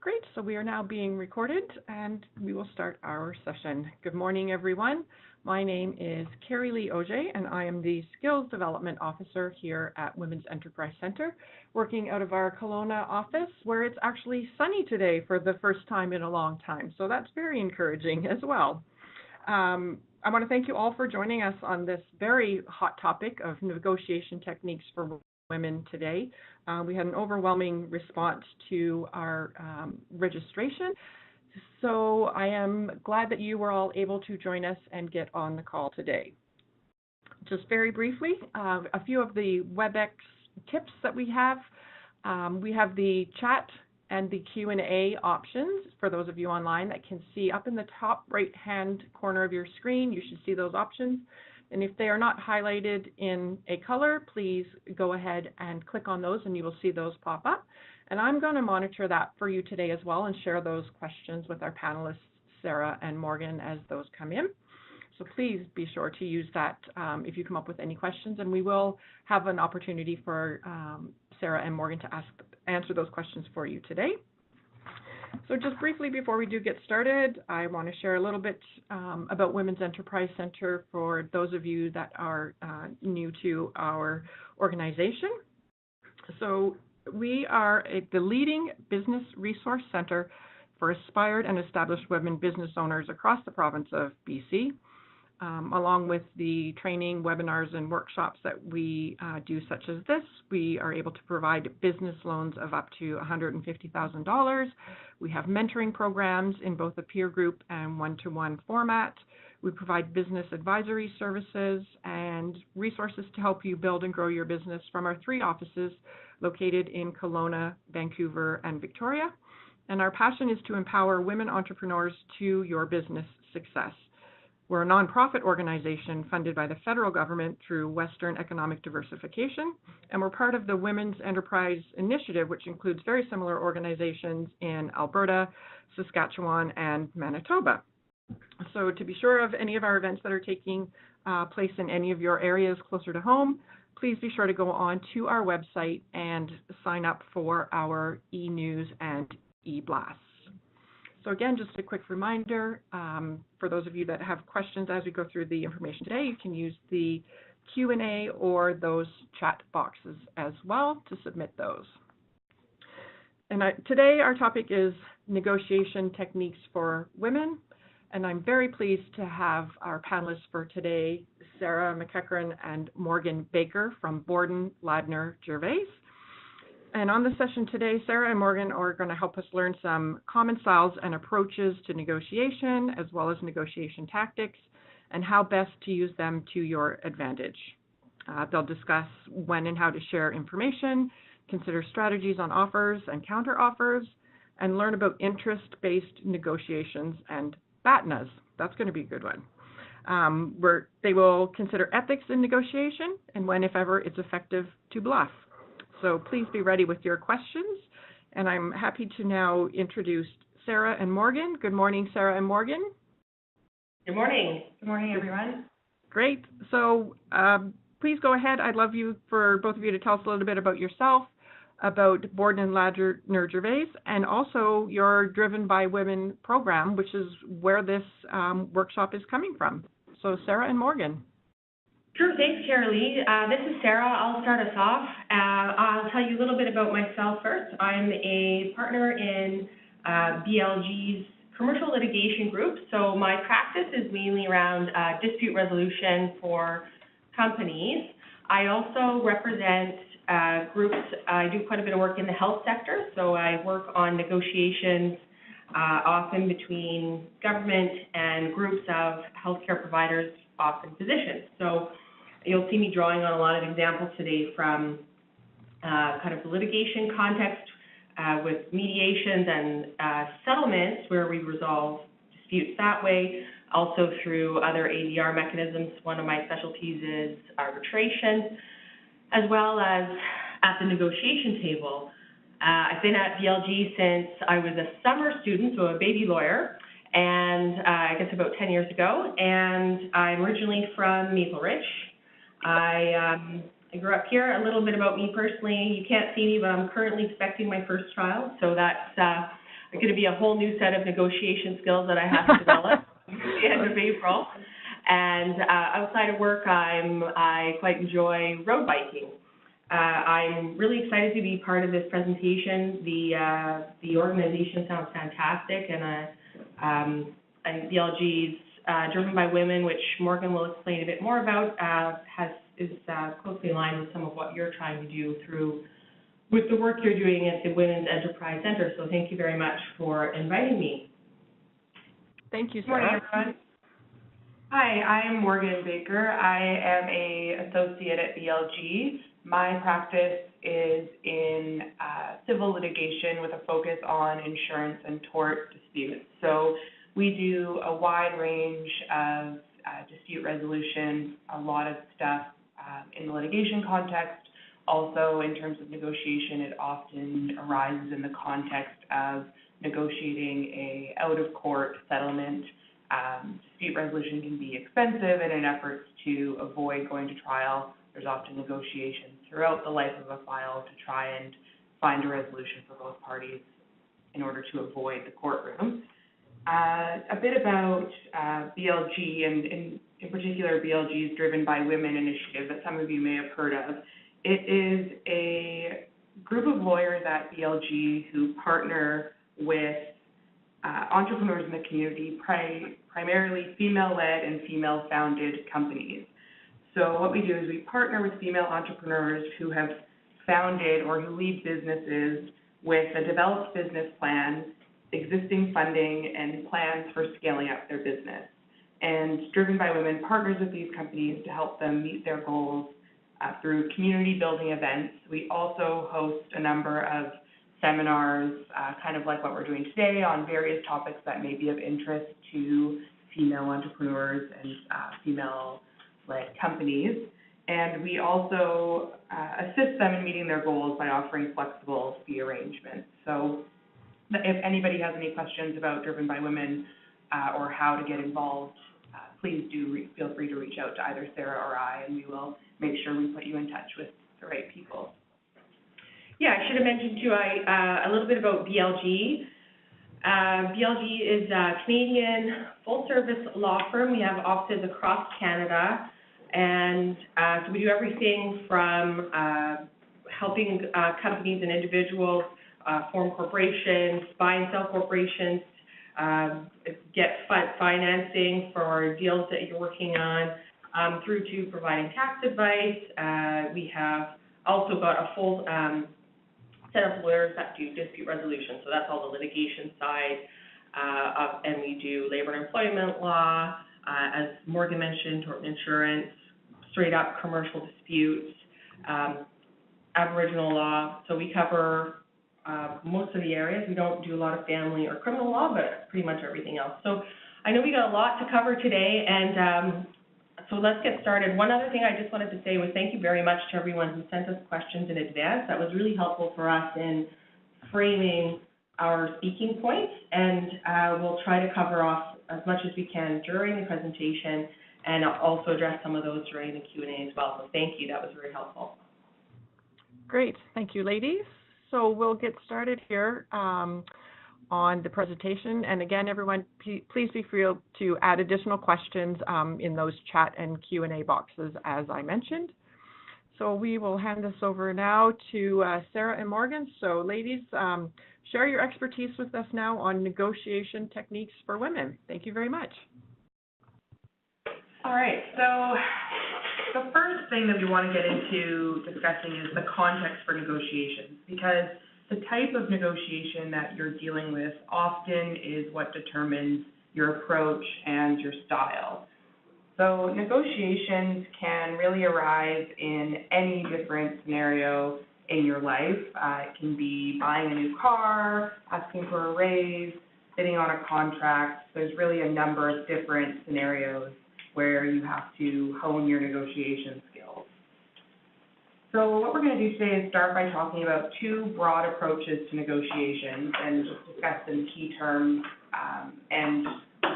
Great, so we are now being recorded and we will start our session. Good morning, everyone. My name is Carrie Lee Auger and I am the Skills Development Officer here at Women's Enterprise Center, working out of our Kelowna office where it's actually sunny today for the first time in a long time. So that's very encouraging as well. I want to thank you all for joining us on this very hot topic of negotiation techniques for women today. We had an overwhelming response to our registration, so I am glad that you were all able to join us and get on the call today. Just very briefly, a few of the WebEx tips that we have. We have the chat and the Q&A options for those of you online that can see up in the top right-hand corner of your screen. You should see those options. And if they are not highlighted in a color, please go ahead and click on those and you will see those pop up. And I'm going to monitor that for you today as well and share those questions with our panelists, Sarah and Morgan, as those come in. So please be sure to use that if you come up with any questions, and we will have an opportunity for Sarah and Morgan to answer those questions for you today. So just briefly before we do get started, I want to share a little bit about Women's Enterprise Center for those of you that are new to our organization. So we are the leading business resource center for aspired and established women business owners across the province of BC. Along with the training, webinars, and workshops that we do, such as this, we are able to provide business loans of up to $150,000. We have mentoring programs in both a peer group and one-to-one format. We provide business advisory services and resources to help you build and grow your business from our 3 offices located in Kelowna, Vancouver, and Victoria. And our passion is to empower women entrepreneurs to your business success. We're a nonprofit organization funded by the federal government through Western Economic Diversification, and we're part of the Women's Enterprise Initiative, which includes very similar organizations in Alberta, Saskatchewan, and Manitoba. So to be sure of any of our events that are taking place in any of your areas closer to home, please be sure to go on to our website and sign up for our e-news and e-blasts. So again, just a quick reminder, for those of you that have questions as we go through the information today, you can use the Q&A or those chat boxes as well to submit those. And today our topic is negotiation techniques for women, and I'm very pleased to have our panelists for today, Sarah McEachran and Morgan Baker from Borden Ladner Gervais. And on the session today, Sarah and Morgan are going to help us learn some common styles and approaches to negotiation, as well as negotiation tactics, and how best to use them to your advantage. They'll discuss when and how to share information, consider strategies on offers and counteroffers, and learn about interest-based negotiations and BATNAs. That's going to be a good one. They will consider ethics in negotiation and when, if ever, it's effective to bluff. So please be ready with your questions. And I'm happy to now introduce Sarah and Morgan. Good morning, Sarah and Morgan. Good morning. Good morning, everyone. Great. So please go ahead. I'd love for both of you to tell us a little bit about yourself, about Borden Ladner Gervais, and also your Driven by Women program, which is where this workshop is coming from. So Sarah and Morgan. Sure, thanks, Carrie Lee. This is Sarah. I'll start us off. I'll tell you a little bit about myself first. I'm a partner in BLG's commercial litigation group. So my practice is mainly around dispute resolution for companies. I also represent groups. I do quite a bit of work in the health sector. So I work on negotiations often between government and groups of healthcare providers, often physicians. So you'll see me drawing on a lot of examples today from kind of the litigation context with mediations and settlements where we resolve disputes that way, also through other ADR mechanisms. One of my specialties is arbitration, as well as at the negotiation table. I've been at BLG since I was a summer student, so a baby lawyer, and I guess about 10 years ago, and I'm originally from Maple Ridge. I grew up here. A little bit about me personally, you can't see me, but I'm currently expecting my first child, so that's going to be a whole new set of negotiation skills that I have to develop at the end of April. And outside of work, I quite enjoy road biking. I'm really excited to be part of this presentation. The organization sounds fantastic, and BLG's Driven by Women, which Morgan will explain a bit more about, is closely aligned with some of what you're trying to do with the work you're doing at the Women's Enterprise Center. So thank you very much for inviting me. Thank you, Good morning, everyone. Hi, I'm Morgan Baker. I am an associate at BLG. My practice is in civil litigation with a focus on insurance and tort disputes. So we do a wide range of dispute resolution, a lot of stuff in the litigation context. Also, in terms of negotiation, it often arises in the context of negotiating a out-of-court settlement. Dispute resolution can be expensive, and in efforts to avoid going to trial, there's often negotiations throughout the life of a file to try and find a resolution for both parties in order to avoid the courtroom. A bit about BLG, and in particular BLG's Driven by Women initiative that some of you may have heard of. It is a group of lawyers at BLG who partner with entrepreneurs in the community, primarily female-led and female-founded companies. So what we do is we partner with female entrepreneurs who have founded or who lead businesses with a developed business plan, existing funding, and plans for scaling up their business. And Driven by Women partners with these companies to help them meet their goals through community building events. We also host a number of seminars, kind of like what we're doing today, on various topics that may be of interest to female entrepreneurs and female-led companies. And we also assist them in meeting their goals by offering flexible fee arrangements. So if anybody has any questions about Driven by Women or how to get involved, please do feel free to reach out to either Sarah or I, and we will make sure we put you in touch with the right people. Yeah, I should have mentioned too a little bit about BLG. BLG is a Canadian full-service law firm. We have offices across Canada, and so we do everything from helping companies and individuals form corporations, buy and sell corporations, get financing for deals that you're working on, through to providing tax advice. We have also got a full set of lawyers that do dispute resolution, so that's all the litigation side, and we do labor and employment law, as Morgan mentioned, tort insurance, straight up commercial disputes, Aboriginal law. So we cover most of the areas. We don't do a lot of family or criminal law, but pretty much everything else. So I know we got a lot to cover today, and so let's get started. One other thing I just wanted to say was thank you very much to everyone who sent us questions in advance. That was really helpful for us in framing our speaking points, and we'll try to cover off as much as we can during the presentation and also address some of those during the Q&A as well. So thank you. That was very helpful. Great. Thank you, ladies. So we'll get started here on the presentation. And again, everyone, please be free to add additional questions in those chat and Q&A boxes, as I mentioned. So we will hand this over now to Sarah and Morgan. So ladies, share your expertise with us now on negotiation techniques for women. Thank you very much. All right, so the first thing that we want to get into discussing is the context for negotiations, because the type of negotiation that you're dealing with often is what determines your approach and your style. So negotiations can really arise in any different scenario in your life. It can be buying a new car, asking for a raise, bidding on a contract. There's really a number of different scenarios where you have to hone your negotiation skills. So what we're going to do today is start by talking about two broad approaches to negotiations and just discuss some key terms and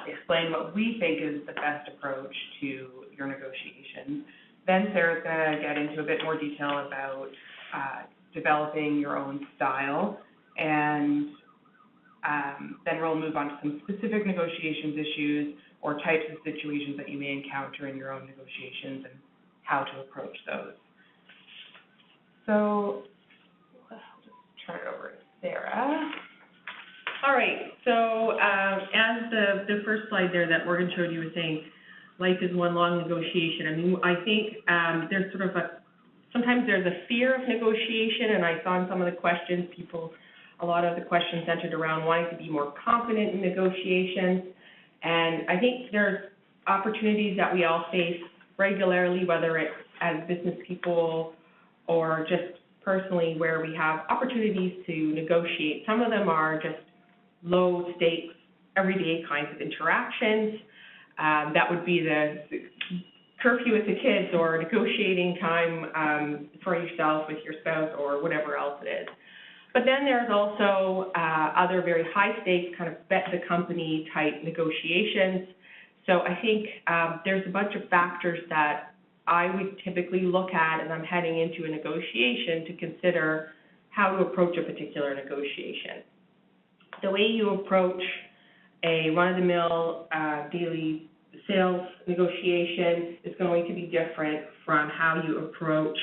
explain what we think is the best approach to your negotiations. Then Sarah's going to get into a bit more detail about developing your own style and then we'll move on to some specific negotiations issues or types of situations that you may encounter in your own negotiations and how to approach those. So I'll just turn it over to Sarah. All right, so as the first slide there that Morgan showed you was saying, life is one long negotiation. I mean, I think there's sort of sometimes there's a fear of negotiation, and I saw in some of the questions, a lot of the questions centered around wanting to be more confident in negotiations. And I think there's opportunities that we all face regularly, whether it's as business people or just personally, where we have opportunities to negotiate. Some of them are just low stakes, everyday kinds of interactions. That would be the curfew with the kids or negotiating time for yourself with your spouse or whatever else it is. But then there's also other very high stakes kind of bet the company type negotiations. So I think there's a bunch of factors that I would typically look at as I'm heading into a negotiation to consider how to approach a particular negotiation. The way you approach a run-of-the-mill daily sales negotiation is going to be different from how you approach,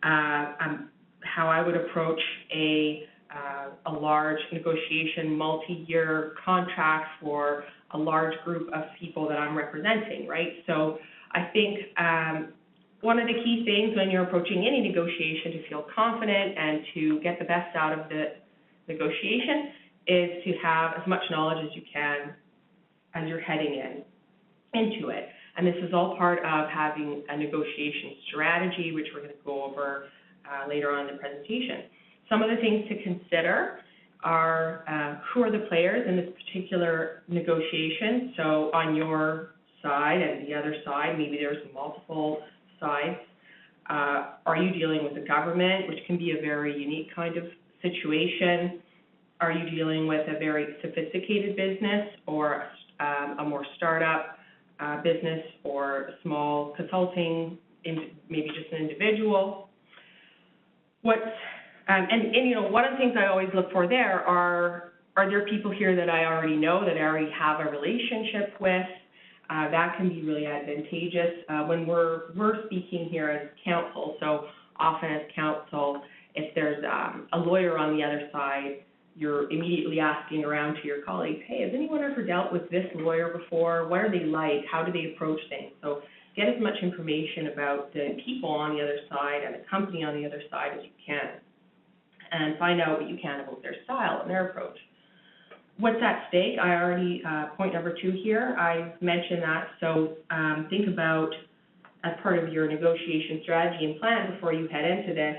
how I would approach a large negotiation, multi-year contract for a large group of people that I'm representing, right? So I think one of the key things when you're approaching any negotiation to feel confident and to get the best out of the negotiation is to have as much knowledge as you can as you're heading into it. And this is all part of having a negotiation strategy, which we're going to go over later on in the presentation. Some of the things to consider are who are the players in this particular negotiation. So on your side and the other side, maybe there's multiple sides. Are you dealing with the government, which can be a very unique kind of situation? Are you dealing with a very sophisticated business or a more startup business or a small consulting, maybe just an individual? And you know, one of the things I always look for there are there people here that I already know, that I already have a relationship with? That can be really advantageous when we're speaking here as counsel. So often as counsel, if there's a lawyer on the other side, you're immediately asking around to your colleagues, hey, has anyone ever dealt with this lawyer before? What are they like? How do they approach things? So get as much information about the people on the other side and the company on the other side as you can, and find out what you can about their style and their approach. What's at stake? I already, point number 2 here, I mentioned that. So think about, as part of your negotiation strategy and plan before you head into this,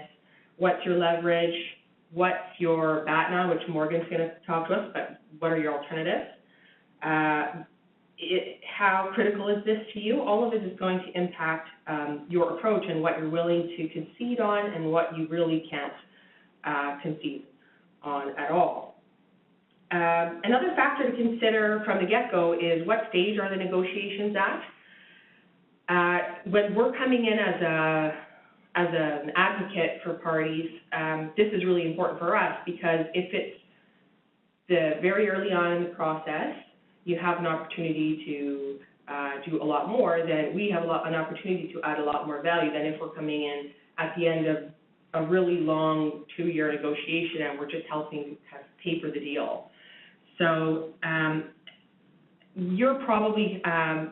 what's your leverage? What's your BATNA, which Morgan's going to talk to us, but what are your alternatives? How critical is this to you? All of it is going to impact your approach and what you're willing to concede on and what you really can't concede on at all. Another factor to consider from the get-go is what stage are the negotiations at? When we're coming in as an advocate for parties, this is really important for us, because if it's very early on in the process, you have an opportunity to do a lot more, then we have an opportunity to add a lot more value than if we're coming in at the end of a really long 2-year negotiation and we're just helping kind of paper the deal. So you're probably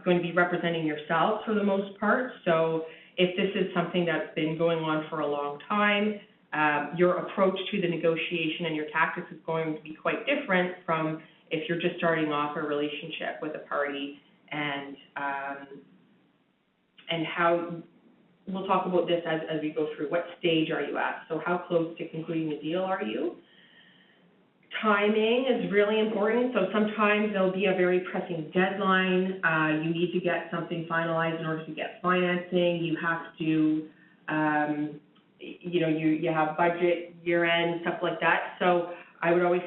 going to be representing yourself for the most part. So if this is something that's been going on for a long time, your approach to the negotiation and your tactics is going to be quite different from if you're just starting off a relationship with a party. And how, we'll talk about this as we go through. What stage are you at? So how close to concluding the deal are you? Timing is really important. So sometimes there'll be a very pressing deadline. You need to get something finalized in order to get financing. You have to, you have budget, year-end, stuff like that. So I would always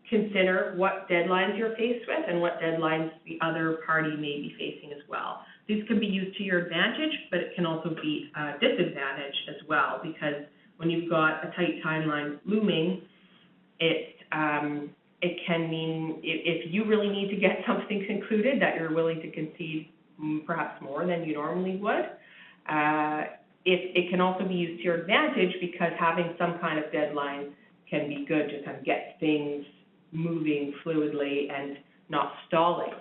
consider what deadlines you're faced with and what deadlines the other party may be facing as well. These can be used to your advantage, but it can also be a disadvantage as well, because when you've got a tight timeline looming, it can mean if you really need to get something concluded that you're willing to concede perhaps more than you normally would. It can also be used to your advantage because having some kind of deadline can be good to kind of get things moving fluidly and not stalling.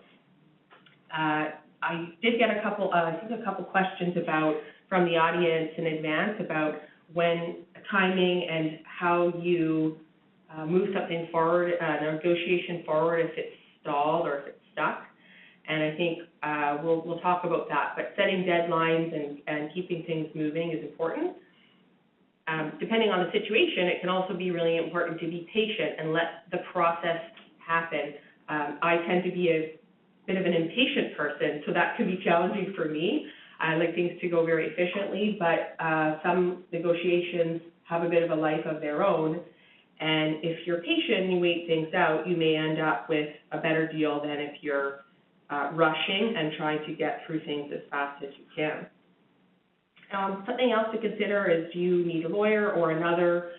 I did get a couple questions from the audience in advance about when timing and how you move something forward, a negotiation forward if it's stalled or if it's stuck. And I think we'll talk about that. But setting deadlines and keeping things moving is important. Depending on the situation, it can also be really important to be patient and let the process happen. I tend to be a bit of an impatient person, so that can be challenging for me. I like things to go very efficiently, but some negotiations have a bit of a life of their own. And if you're patient and you wait things out, you may end up with a better deal than if you're rushing and trying to get through things as fast as you can. Something else to consider is, do you need a lawyer or another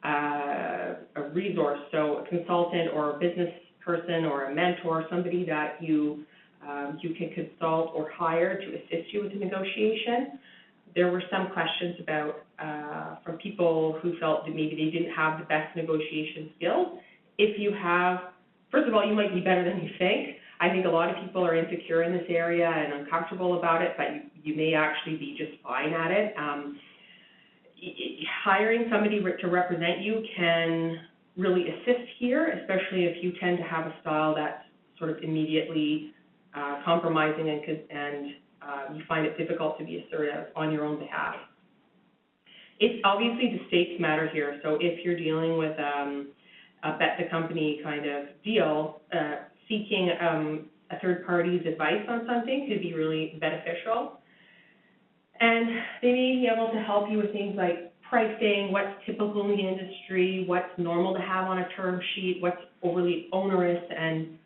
a resource, so a consultant or a business person or a mentor, somebody that you can consult or hire to assist you with the negotiation. There were some questions about from people who felt that maybe they didn't have the best negotiation skills. If you have, first of all, you might be better than you think. I think a lot of people are insecure in this area and uncomfortable about it, but you may actually be just fine at it. Hiring somebody to represent you can really assist here, especially if you tend to have a style that's sort of immediately compromising and you find it difficult to be assertive on your own behalf. It's obviously the stakes matter here, so if you're dealing with a BATNA company kind of deal, seeking a third party's advice on something could be really beneficial. And they may be able to help you with things like pricing, what's typical in the industry, what's normal to have on a term sheet, what's overly onerous and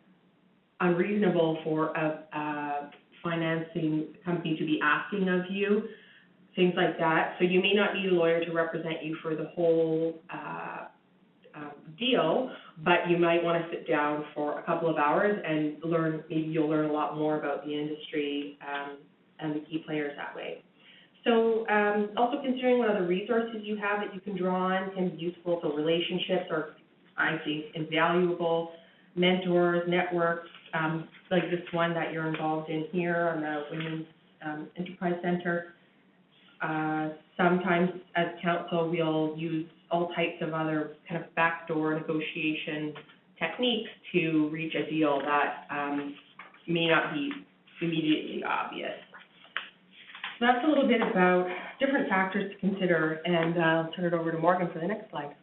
unreasonable for a financing company to be asking of you, things like that. So you may not need a lawyer to represent you for the whole deal, but you might want to sit down for a couple of hours and learn. Maybe you'll learn a lot more about the industry and the key players that way. So also considering what other resources you have that you can draw on can be useful. So relationships are, I think, invaluable. Mentors, networks, like this one that you're involved in here on the Women's Enterprise Center. Sometimes as counsel, we'll use all types of other kind of backdoor negotiation techniques to reach a deal that may not be immediately obvious. So that's a little bit about different factors to consider, and I'll turn it over to Morgan for the next slide.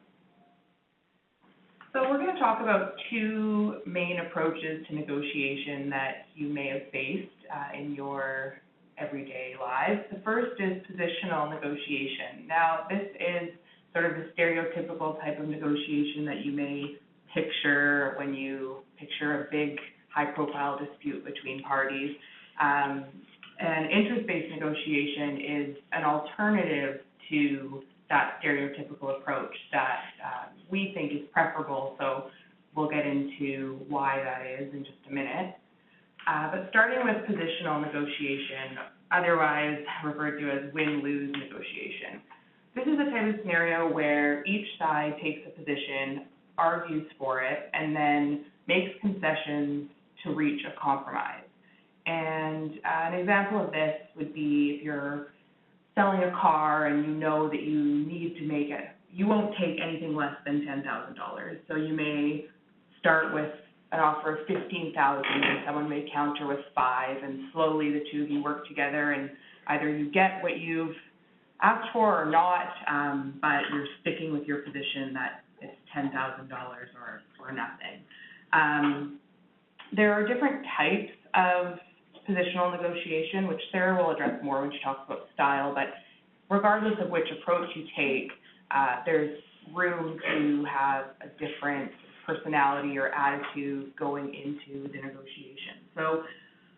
So we're going to talk about two main approaches to negotiation that you may have faced in your everyday lives. The first is positional negotiation. Now, this is sort of the stereotypical type of negotiation that you may picture when you picture a big, high-profile dispute between parties. And interest-based negotiation is an alternative to that stereotypical approach that we think is preferable, so we'll get into why that is in just a minute. But starting with positional negotiation, otherwise referred to as win-lose negotiation. This is a type of scenario where each side takes a position, argues for it, and then makes concessions to reach a compromise. And an example of this would be if you're selling a car and you know that you need to make it, you won't take anything less than $10,000. So you may start with an offer of $15,000 and someone may counter with $5,000, and slowly the two of you work together and either you get what you've asked for or not, but you're sticking with your position that it's $10,000 or nothing. There are different types of positional negotiation, which Sarah will address more when she talks about style, but regardless of which approach you take, there's room to have a different personality or attitude going into the negotiation. So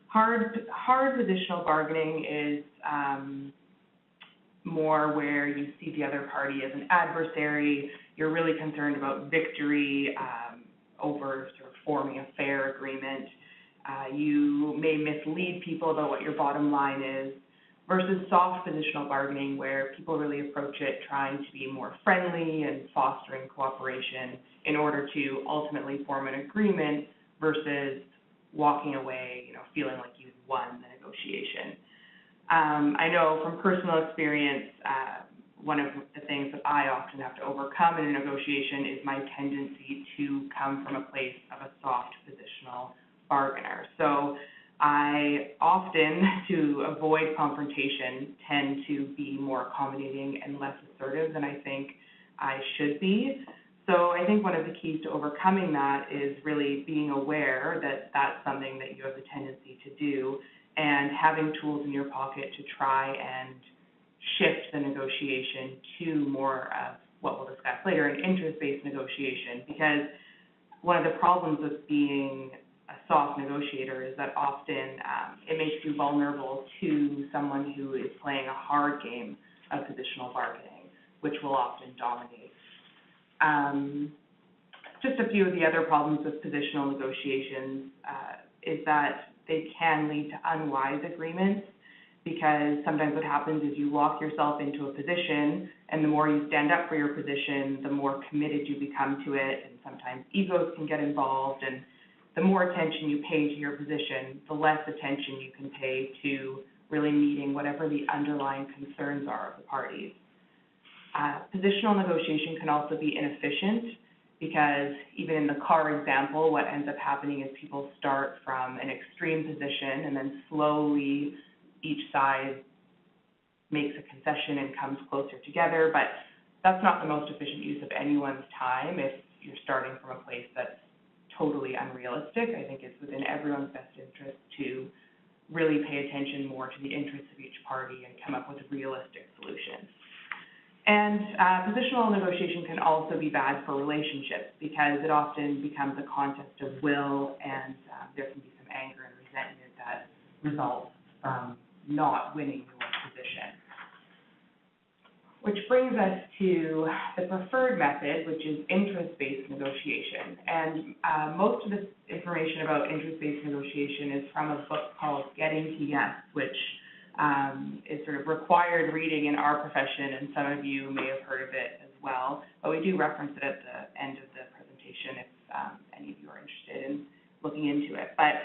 hard positional bargaining is more where you see the other party as an adversary, you're really concerned about victory, over sort of forming a fair agreement. You may mislead people about what your bottom line is, versus soft positional bargaining, where people really approach it trying to be more friendly and fostering cooperation in order to ultimately form an agreement versus walking away, feeling like you've won the negotiation. I know from personal experience, one of the things that I often have to overcome in a negotiation is my tendency to come from a place of a soft positional bargainer. So I often, to avoid confrontation, tend to be more accommodating and less assertive than I think I should be. So I think one of the keys to overcoming that is really being aware that that's something that you have the tendency to do, and having tools in your pocket to try and shift the negotiation to more of what we'll discuss later, an interest-based negotiation. Because one of the problems with being a soft negotiator is that often it makes you vulnerable to someone who is playing a hard game of positional bargaining, which will often dominate. Just a few of the other problems with positional negotiations is that they can lead to unwise agreements, because sometimes what happens is you lock yourself into a position, and the more you stand up for your position, the more committed you become to it, and sometimes egos can get involved, and the more attention you pay to your position, the less attention you can pay to really meeting whatever the underlying concerns are of the parties. Positional negotiation can also be inefficient, because even in the car example, what ends up happening is people start from an extreme position and then slowly each side makes a concession and comes closer together, but that's not the most efficient use of anyone's time if you're starting from a place that's totally unrealistic. I think it's within everyone's best interest to really pay attention more to the interests of each party and come up with realistic solutions. And positional negotiation can also be bad for relationships, because it often becomes a contest of will, and there can be some anger and resentment that results from not winning your position. Which brings us to the preferred method, which is interest-based negotiation. And most of this information about interest-based negotiation is from a book called Getting to Yes, which is sort of required reading in our profession, and some of you may have heard of it as well. But we do reference it at the end of the presentation if any of you are interested in looking into it. But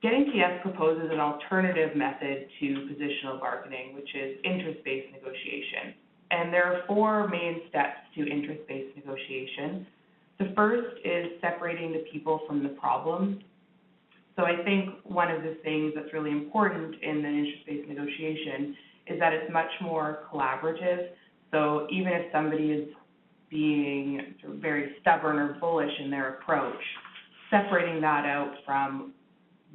Getting to Yes proposes an alternative method to positional bargaining, which is interest-based negotiation. And there are 4 main steps to interest-based negotiation. The first is separating the people from the problem. So I think one of the things that's really important in an interest-based negotiation is that it's much more collaborative. So even if somebody is being sort of very stubborn or bullish in their approach, separating that out from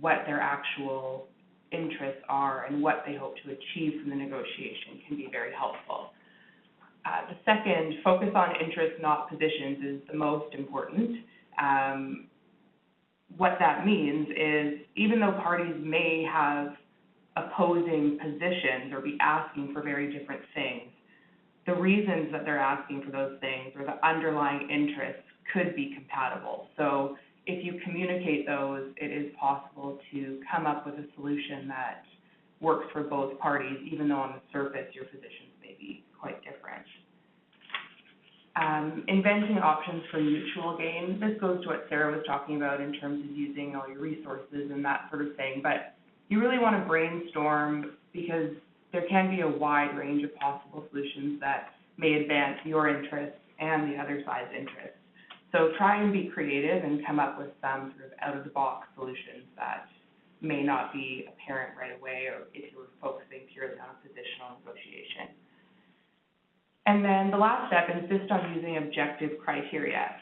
what their actual interests are and what they hope to achieve from the negotiation can be very helpful. The second, focus on interests, not positions, is the most important. What that means is, even though parties may have opposing positions or be asking for very different things, the reasons that they're asking for those things or the underlying interests could be compatible. So if you communicate those, it is possible to come up with a solution that works for both parties, even though on the surface your positions may be quite different. Inventing options for mutual gain. This goes to what Sarah was talking about in terms of using all your resources and that sort of thing, but you really want to brainstorm, because there can be a wide range of possible solutions that may advance your interests and the other side's interests. So try and be creative and come up with some sort of out-of-the-box solutions that may not be apparent right away, or if you were focusing purely on a positional negotiation. And then the last step, insist on using objective criteria.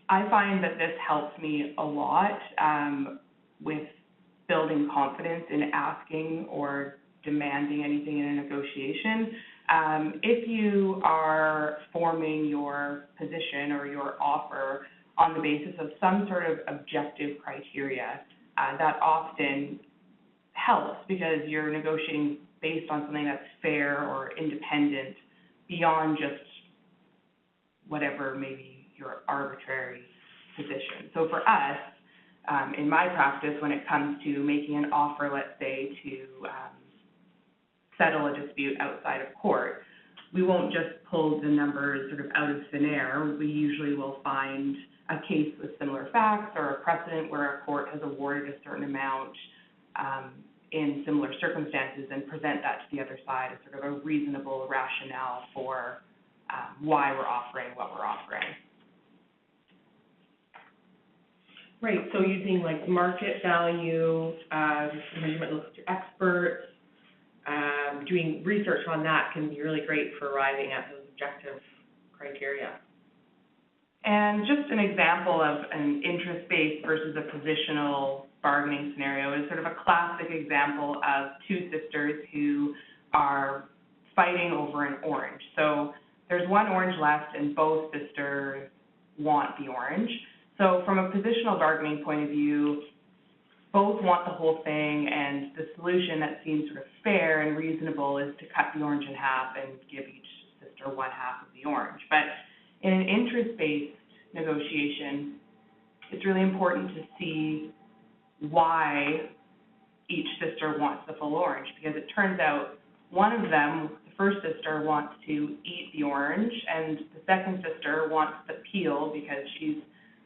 I find that this helps me a lot with building confidence in asking or demanding anything in a negotiation. If you are forming your position or your offer on the basis of some sort of objective criteria, that often helps, because you're negotiating based on something that's fair or independent beyond just whatever maybe your arbitrary position. So for us, in my practice, when it comes to making an offer, let's say, to settle a dispute outside of court, we won't just pull the numbers sort of out of thin air. We usually will find a case with similar facts or a precedent where a court has awarded a certain amount in similar circumstances and present that to the other side as sort of a reasonable rationale for why we're offering what we're offering. Right, so using like market value, measurement looks to experts, doing research on that can be really great for arriving at those objective criteria. And just an example of an interest-based versus a positional bargaining scenario is sort of a classic example of two sisters who are fighting over an orange. So there's one orange left and both sisters want the orange. So from a positional bargaining point of view, both want the whole thing, and the solution that seems sort of fair and reasonable is to cut the orange in half and give each sister one half of the orange. But in an interest-based negotiation, it's really important to see why each sister wants the full orange, because it turns out one of them, the first sister, wants to eat the orange, and the second sister wants the peel because she's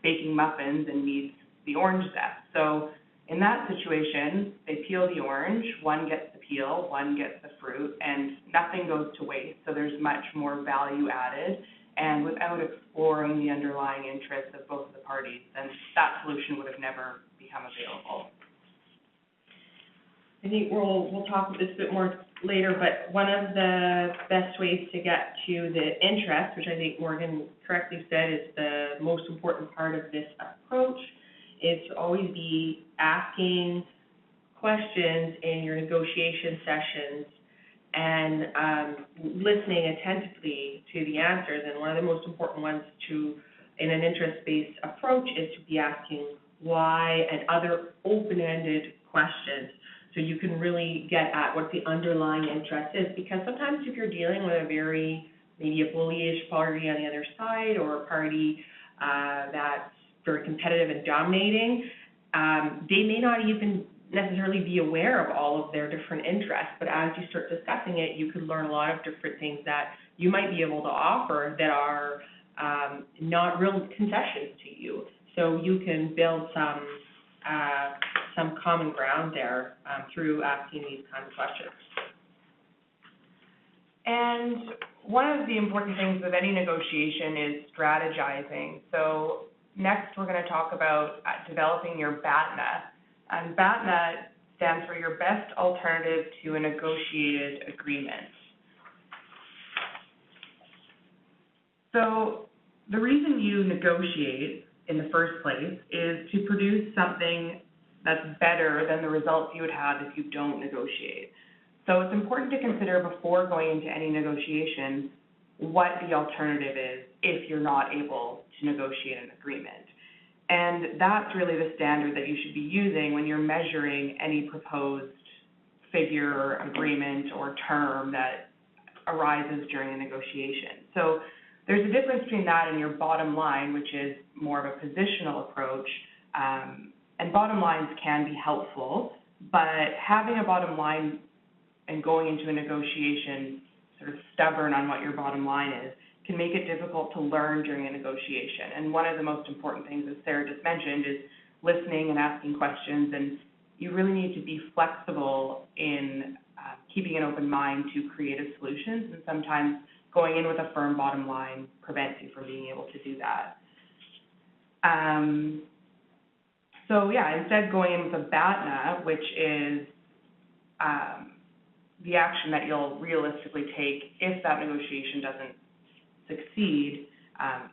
baking muffins and needs the orange zest. So in that situation, they peel the orange, one gets the peel, one gets the fruit, and nothing goes to waste, so there's much more value added. And without exploring the underlying interests of both of the parties, then that solution would have never become available. I think we'll talk about this a bit more later, but one of the best ways to get to the interest, which I think Morgan correctly said is the most important part of this approach, is to always be asking questions in your negotiation sessions and listening attentively to the answers. And one of the most important ones in an interest-based approach is to be asking why and other open-ended questions, so you can really get at what the underlying interest is. Because sometimes if you're dealing with a maybe a bullyish party on the other side, or a party that's very competitive and dominating, they may not even necessarily be aware of all of their different interests, but as you start discussing it, you can learn a lot of different things that you might be able to offer that are not real concessions to you. So you can build some common ground there through asking these kinds of questions. And one of the important things with any negotiation is strategizing. So next we're going to talk about developing your BATNA. And BATNA stands for your best alternative to a negotiated agreement. So the reason you negotiate in the first place is to produce something that's better than the results you would have if you don't negotiate. So it's important to consider before going into any negotiation what the alternative is if you're not able to negotiate an agreement. And that's really the standard that you should be using when you're measuring any proposed figure, agreement, or term that arises during a negotiation. So there's a difference between that and your bottom line, which is more of a positional approach. And bottom lines can be helpful, but having a bottom line and going into a negotiation sort of stubborn on what your bottom line is can make it difficult to learn during a negotiation. And one of the most important things, as Sarah just mentioned, is listening and asking questions, and you really need to be flexible in keeping an open mind to creative solutions, and sometimes going in with a firm bottom line prevents you from being able to do that. So yeah, instead going in with a BATNA, which is the action that you'll realistically take if that negotiation doesn't succeed,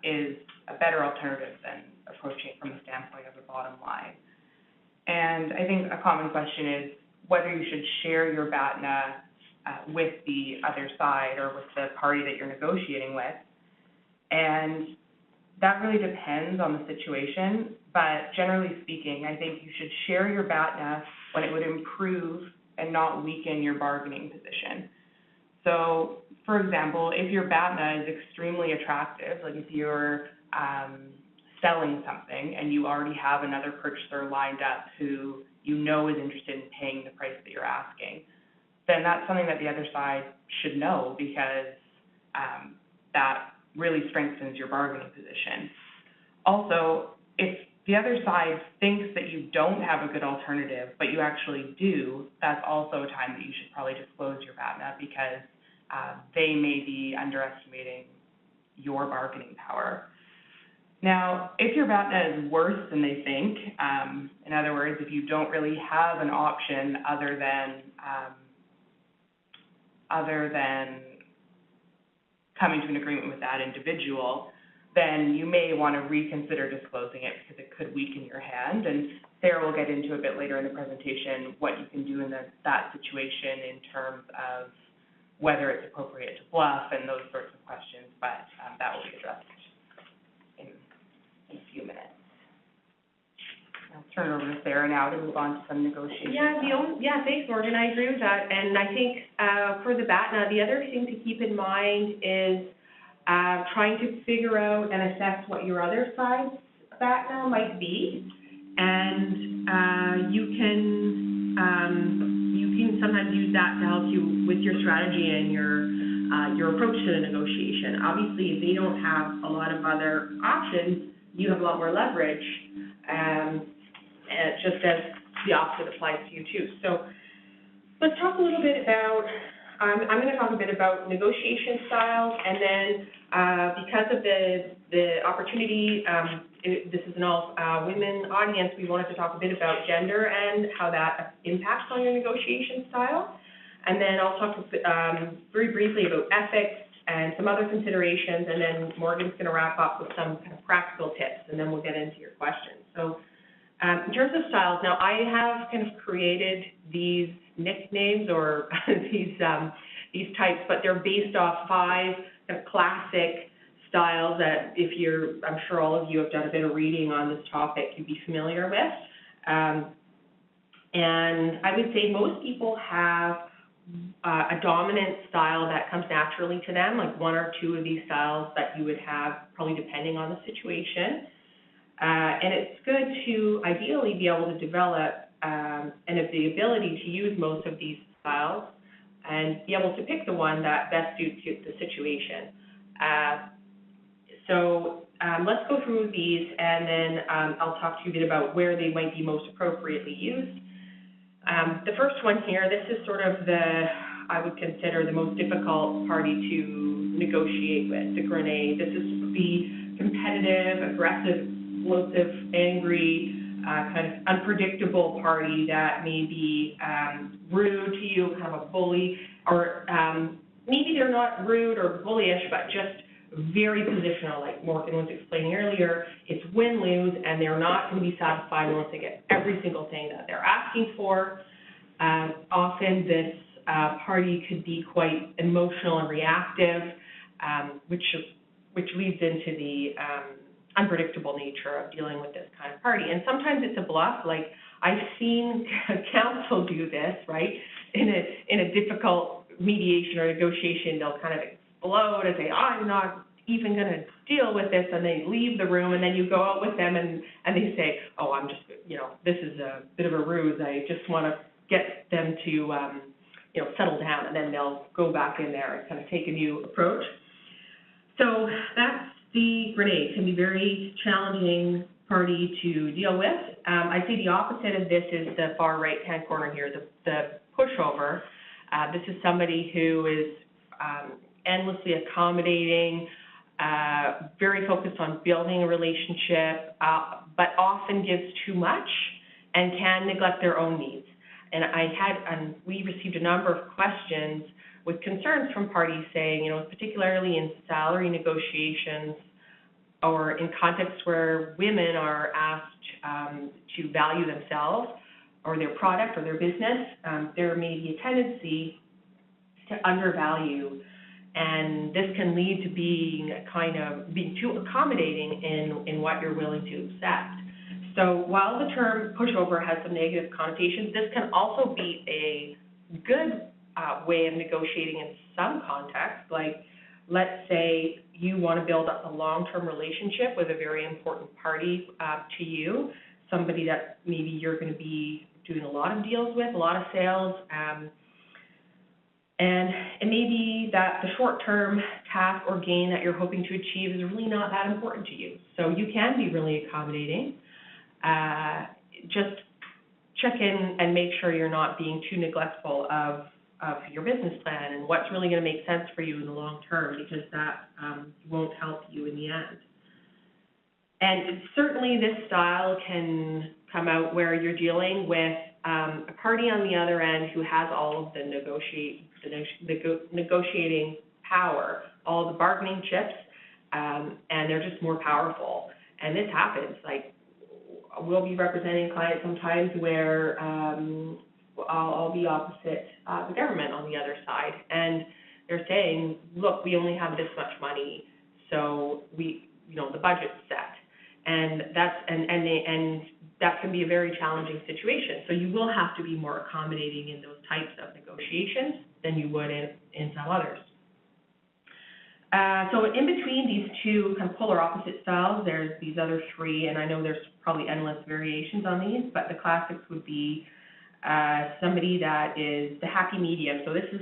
is a better alternative than approaching it from the standpoint of the bottom line. And I think a common question is whether you should share your BATNA with the other side or with the party that you're negotiating with. And that really depends on the situation, but generally speaking, I think you should share your BATNA when it would improve and not weaken your bargaining position. So, for example, if your BATNA is extremely attractive, like if you're selling something and you already have another purchaser lined up who you know is interested in paying the price that you're asking, then that's something that the other side should know, because that really strengthens your bargaining position. Also, if the other side thinks that you don't have a good alternative, but you actually do, that's also a time that you should probably disclose your BATNA, because they may be underestimating your bargaining power. Now, if your BATNA is worse than they think, in other words, if you don't really have an option other than coming to an agreement with that individual, then you may want to reconsider disclosing it, because it could weaken your hand. And Sarah will get into a bit later in the presentation what you can do in that situation in terms of whether it's appropriate to bluff and those sorts of questions, but that will be addressed in a few minutes. I'll turn it over to Sarah now to move on to some negotiations. Yeah, thanks, Morgan. I agree with that. And I think for the BATNA, the other thing to keep in mind is trying to figure out and assess what your other side's BATNA might be. And you can sometimes use that to help you with your strategy and your approach to the negotiation. Obviously, if they don't have a lot of other options, you have a lot more leverage, just as the opposite applies to you too. So let's talk a little bit about, I'm going to talk a bit about negotiation styles, and then because of the opportunity, this is an all women audience, we wanted to talk a bit about gender and how that impacts on your negotiation style. And then I'll talk very briefly about ethics and some other considerations, and then Morgan's going to wrap up with some kind of practical tips, and then we'll get into your questions. So in terms of styles, now I have kind of created these nicknames or these types, but they're based off 5 kind of classic styles that I'm sure all of you have done a bit of reading on this topic, you'd be familiar with. And I would say most people have a dominant style that comes naturally to them, like 1 or 2 of these styles that you would have probably depending on the situation. And it's good to ideally be able to develop and have the ability to use most of these styles and be able to pick the one that best suits the situation. So let's go through these, and then I'll talk to you a bit about where they might be most appropriately used. The first one here, this is sort of I would consider the most difficult party to negotiate with, the grenade. This is the competitive, aggressive, explosive, angry, kind of unpredictable party that may be rude to you, kind of a bully, or maybe they're not rude or bullyish, but just very positional, like Morgan was explaining earlier. It's win-lose, and they're not going to be satisfied unless they get every single thing that they're asking for. Often this party could be quite emotional and reactive, which leads into the unpredictable nature of dealing with this kind of party. And sometimes it's a bluff. Like I've seen counsel do this, right? In a difficult mediation or negotiation, they'll kind of explode and say, I'm not even going to deal with this, and they leave the room, and then you go out with them and they say, oh, I'm just, this is a bit of a ruse. I just want to get them to, settle down, and then they'll go back in there and kind of take a new approach. So that's the grenade. It can be very challenging party to deal with. I'd say the opposite of this is the far right-hand corner here, the pushover. This is somebody who is endlessly accommodating, very focused on building a relationship, but often gives too much and can neglect their own needs. And we received a number of questions with concerns from parties saying, particularly in salary negotiations or in contexts where women are asked to value themselves or their product or their business, there may be a tendency to undervalue, and this can lead to being too accommodating in what you're willing to accept. So while the term pushover has some negative connotations, this can also be a good way of negotiating in some contexts. Like let's say you want to build up a long-term relationship with a very important party to you, somebody that maybe you're going to be doing a lot of deals with, a lot of sales, and maybe that the short-term task or gain that you're hoping to achieve is really not that important to you. So you can be really accommodating. Just check in and make sure you're not being too neglectful of your business plan and what's really going to make sense for you in the long term, because that won't help you in the end. And certainly this style can come out where you're dealing with a party on the other end who has all of the negotiating power, all the bargaining chips, and they're just more powerful. And this happens. Like, we'll be representing clients sometimes where I'll be opposite the government on the other side, and they're saying, look, we only have this much money, so the budget's set. And that can be a very challenging situation. So you will have to be more accommodating in those types of negotiations than you would in some others. So in between these two kind of polar opposite styles, there's these other three, and I know there's probably endless variations on these, but the classics would be somebody that is the happy medium. So this is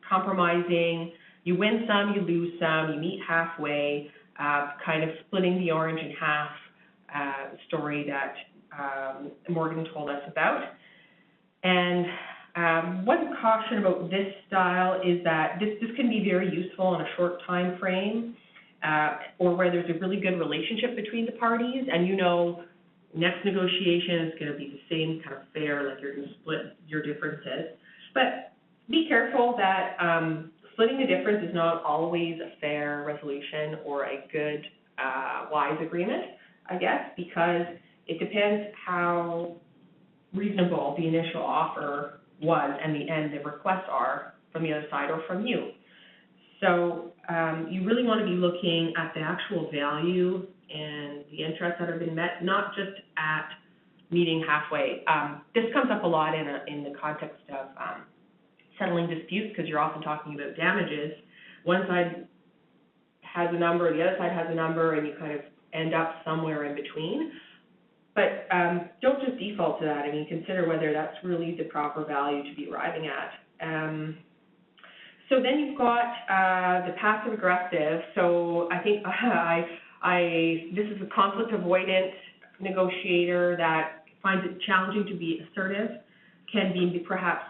compromising. You win some, you lose some, you meet halfway, kind of splitting the orange in half story that Morgan told us about. And one caution about this style is that this can be very useful in a short time frame, or where there's a really good relationship between the parties, and next negotiation is going to be the same kind of fair, like you're going to split your differences. But be careful that splitting the difference is not always a fair resolution or a good, wise agreement, I guess, because it depends how reasonable the initial offer was and the requests are from the other side or from you. So you really want to be looking at the actual value and the interests that have been met, not just at meeting halfway. This comes up a lot in the context of settling disputes, because you're often talking about damages. One side has a number, the other side has a number, and you kind of end up somewhere in between. But don't just default to that. I mean, consider whether that's really the proper value to be arriving at. So then you've got the passive aggressive. So I think this is a conflict avoidant negotiator that finds it challenging to be assertive, can be perhaps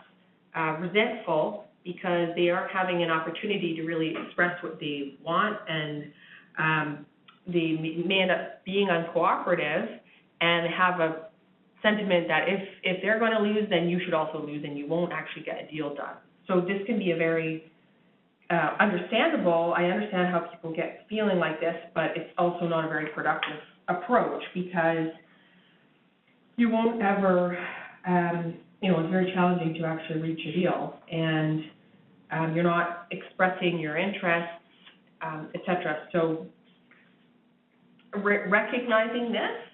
resentful because they aren't having an opportunity to really express what they want, and they may end up being uncooperative and have a sentiment that if they're going to lose, then you should also lose, and you won't actually get a deal done. So this can be a very understandable. I understand how people get feeling like this, but it's also not a very productive approach, because you won't ever, it's very challenging to actually reach a deal, and you're not expressing your interests, etc. So recognizing this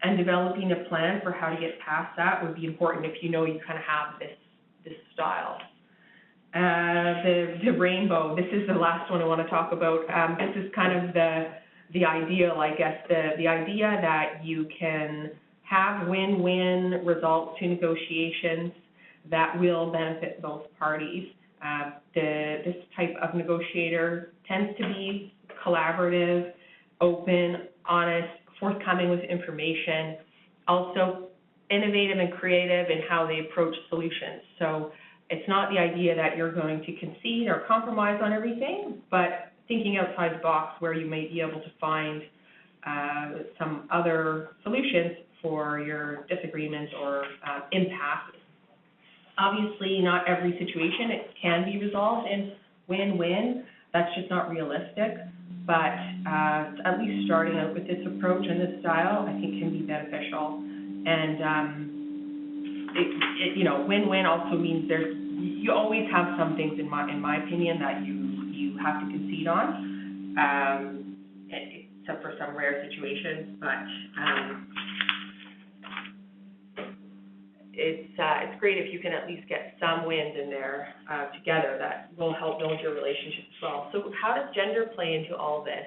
and developing a plan for how to get past that would be important if you kind of have this style. The rainbow, this is the last one I want to talk about. This is kind of the ideal, I guess, the idea that you can have win-win results to negotiations that will benefit both parties. This type of negotiator tends to be collaborative, open, honest, forthcoming with information, also innovative and creative in how they approach solutions. So it's not the idea that you're going to concede or compromise on everything, but thinking outside the box where you may be able to find some other solutions for your disagreements or impasses. Obviously, not every situation can be resolved in win-win. That's just not realistic. But at least starting out with this approach and this style, I think, can be beneficial. And win-win also means you always have some things, in my opinion, that you have to concede on, except for some rare situations. But it's great if you can at least get some wins in there together that will help build your relationship as well. So how does gender play into all this?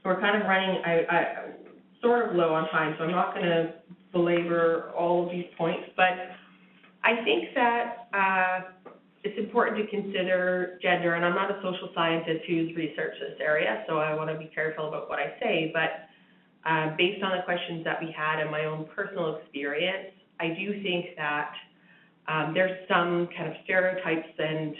We're kind of running sort of low on time, so I'm not going to belabor all of these points, but I think that it's important to consider gender, and I'm not a social scientist who's researched this area, so I want to be careful about what I say, but based on the questions that we had and my own personal experience, I do think that there's some kind of stereotypes and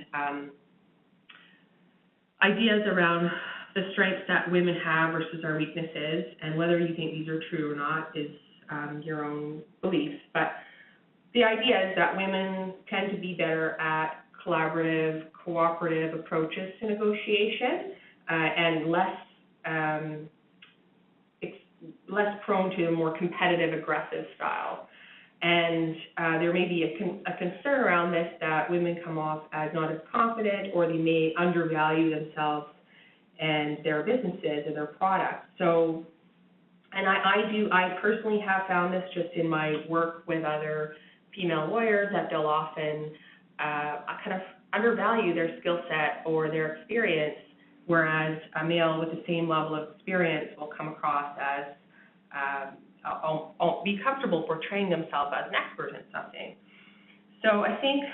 ideas around the strengths that women have versus our weaknesses, and whether you think these are true or not is your own beliefs. But the idea is that women tend to be better at collaborative, cooperative approaches to negotiation and less prone to a more competitive, aggressive style. And there may be a concern around this that women come off as not as confident, or they may undervalue themselves and their businesses and their products. So, and I personally have found this just in my work with other female lawyers, that they'll often kind of undervalue their skill set or their experience, whereas a male with the same level of experience will come across as be comfortable portraying themselves as an expert in something. So I think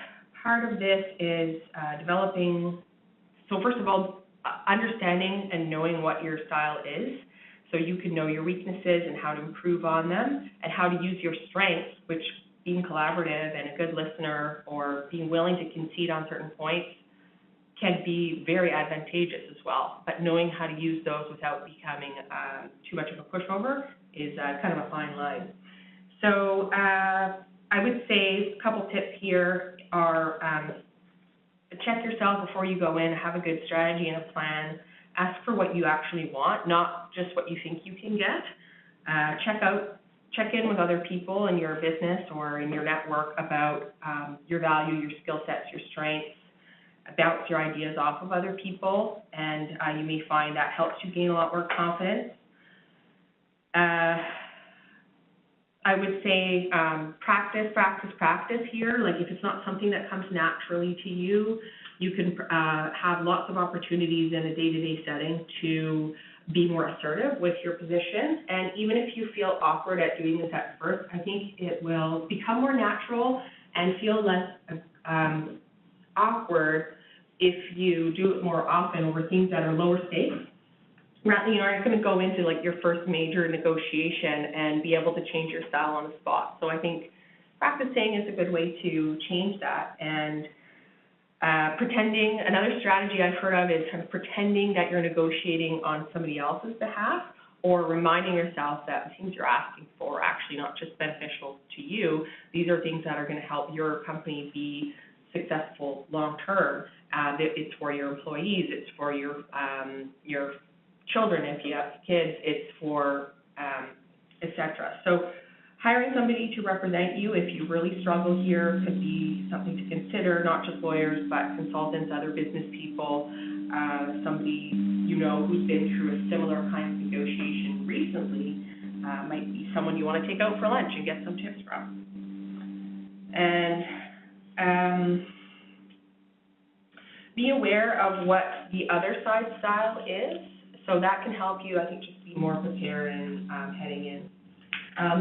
part of this is developing, so first of all, understanding and knowing what your style is, so you can know your weaknesses and how to improve on them, and how to use your strengths, which being collaborative and a good listener or being willing to concede on certain points can be very advantageous as well. But knowing how to use those without becoming too much of a pushover is kind of a fine line. So I would say a couple tips here are check yourself before you go in, have a good strategy and a plan. Ask for what you actually want, not just what you think you can get. Check in with other people in your business or in your network about your value, your skill sets, your strengths. Bounce your ideas off of other people, and you may find that helps you gain a lot more confidence. I would say practice here. Like, if it's not something that comes naturally to you, you can have lots of opportunities in a day-to-day setting to be more assertive with your position. And even if you feel awkward at doing this at first, I think it will become more natural and feel less awkward if you do it more often over things that are lower stakes. Rather, you're going to go into like your first major negotiation and be able to change your style on the spot. So I think practicing is a good way to change that. And pretending, another strategy I've heard of is kind of pretending that you're negotiating on somebody else's behalf, or reminding yourself that the things you're asking for are actually not just beneficial to you. These are things that are going to help your company be successful long term. It's for your employees, it's for your children if you have kids, it's for etc. So hiring somebody to represent you if you really struggle here could be something to consider, not just lawyers, but consultants, other business people, somebody you know who's been through a similar kind of negotiation recently, might be someone you want to take out for lunch and get some tips from. And be aware of what the other side's style is, so that can help you, I think, just be more prepared and heading in.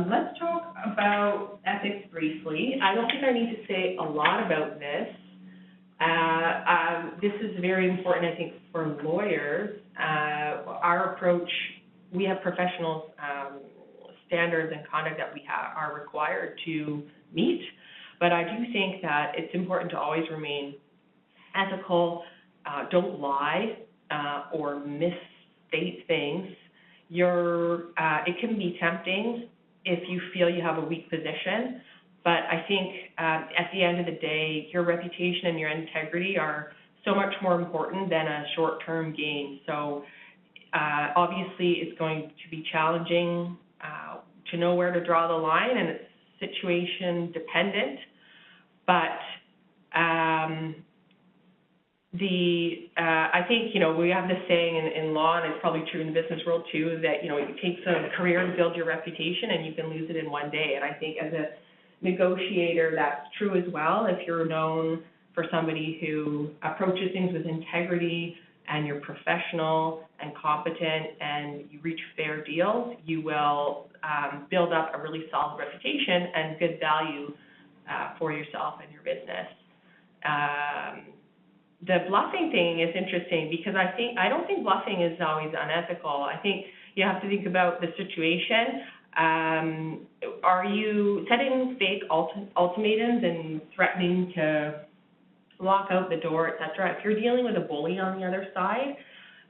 Let's talk about ethics briefly. I don't think I need to say a lot about this. This is very important, I think, for lawyers. Our approach, we have professional standards and conduct that we are required to meet, but I do think that it's important to always remain ethical. Don't lie or misstate things. It can be tempting if you feel you have a weak position, but I think at the end of the day, your reputation and your integrity are so much more important than a short-term gain. So obviously it's going to be challenging to know where to draw the line, and it's situation dependent, but I think, we have this saying in law, and it's probably true in the business world too, that, it takes a career to build your reputation, and you can lose it in one day. And I think as a negotiator, that's true as well. If you're known for somebody who approaches things with integrity, and you're professional and competent, and you reach fair deals, you will build up a really solid reputation and good value for yourself and your business. The bluffing thing is interesting because I don't think bluffing is always unethical. I think you have to think about the situation. Are you setting fake ultimatums and threatening to lock out the door, et cetera? If you're dealing with a bully on the other side,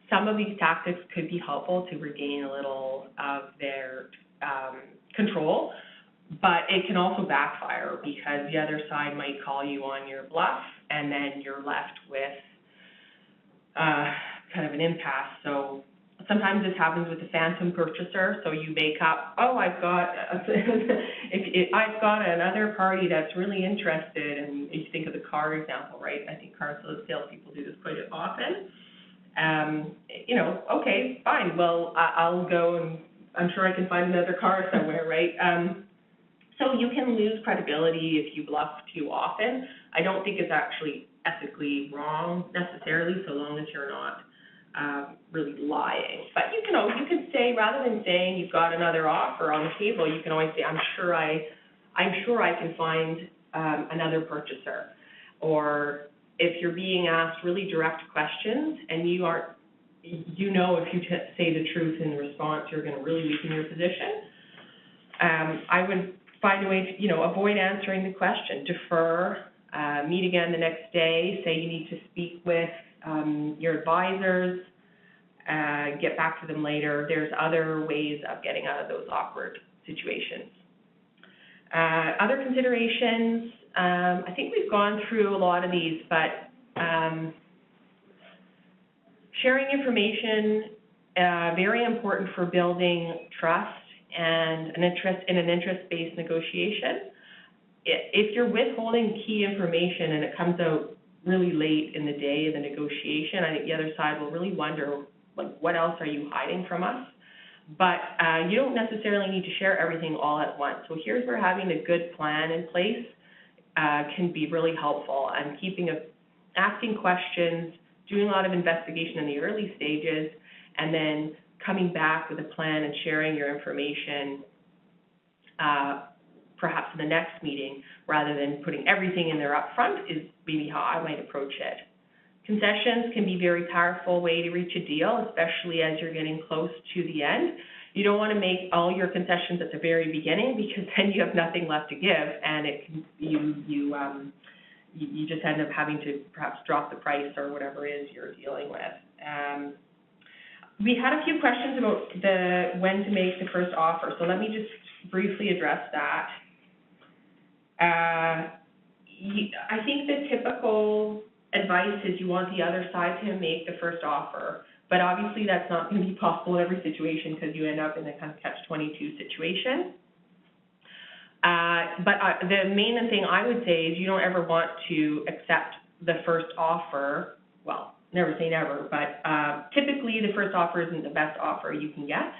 some of these tactics could be helpful to regain a little of their control, but it can also backfire because the other side might call you on your bluff, and then you're left with kind of an impasse. So sometimes this happens with the phantom purchaser. So you make up, I've got I've got another party that's really interested, and you think of the car example, right? I think car salespeople do this quite often. Okay, fine. Well, I'll go, and I'm sure I can find another car somewhere, right? So you can lose credibility if you bluff too often. I don't think it's actually ethically wrong necessarily, so long as you're not really lying. But you can say, rather than saying you've got another offer on the table, you can always say, I'm sure I can find another purchaser. Or if you're being asked really direct questions and if you say the truth in response, you're going to really weaken your position. I would find a way to, avoid answering the question, defer, meet again the next day, say you need to speak with your advisors, get back to them later. There's other ways of getting out of those awkward situations. Other considerations, I think we've gone through a lot of these, but sharing information, very important for building trust and an interest-based negotiation. If you're withholding key information and it comes out really late in the day of the negotiation, I think the other side will really wonder, what else are you hiding from us? But you don't necessarily need to share everything all at once. So here's where having a good plan in place can be really helpful, and asking questions, doing a lot of investigation in the early stages, and then coming back with a plan and sharing your information perhaps in the next meeting, rather than putting everything in there up front, is maybe how I might approach it. Concessions can be a very powerful way to reach a deal, especially as you're getting close to the end. You don't want to make all your concessions at the very beginning, because then you have nothing left to give, and you just end up having to perhaps drop the price or whatever it is you're dealing with. We had a few questions about when to make the first offer, so let me just briefly address that. I think the typical advice is you want the other side to make the first offer, but obviously that's not going to be possible in every situation, because you end up in a kind of catch-22 situation. But the main thing I would say is you don't ever want to accept the first offer. Well, never say never, but typically the first offer isn't the best offer you can get,